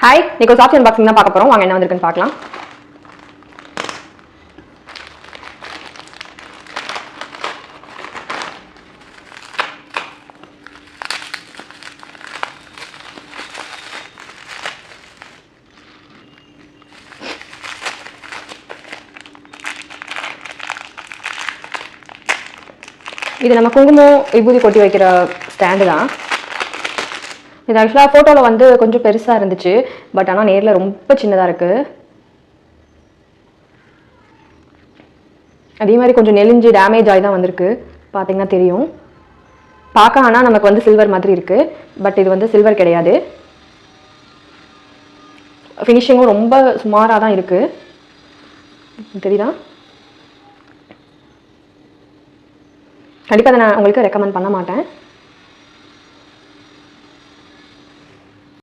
Hi, இன்னைக்கு ஒரு soft unboxing தான் பார்க்க போகிறோம். வாங்க என்ன வந்திருக்குன்னு பார்க்கலாம். இது நம்ம குங்குமம் விபூதி கொட்டி வைக்கிற ஸ்டாண்டு தான். இது ஆக்சுவலாக ஃபோட்டோவில் வந்து கொஞ்சம் பெருசாக இருந்துச்சு, பட் ஆனால் நேரில் ரொம்ப சின்னதாக இருக்குது. அதே மாதிரி கொஞ்சம் நெலிஞ்சு டேமேஜ் ஆகி தான் வந்திருக்கு. பார்த்தீங்கன்னா தெரியும். பார்க்க ஆனால் நமக்கு வந்து சில்வர் மாதிரி இருக்குது, பட் இது வந்து சில்வர் கிடையாது. ஃபினிஷிங்கும் ரொம்ப சுமாராக தான் இருக்குது. தெரியுதா? கண்டிப்பாக அதை நான் உங்களுக்கு ரெக்கமெண்ட் பண்ண மாட்டேன்.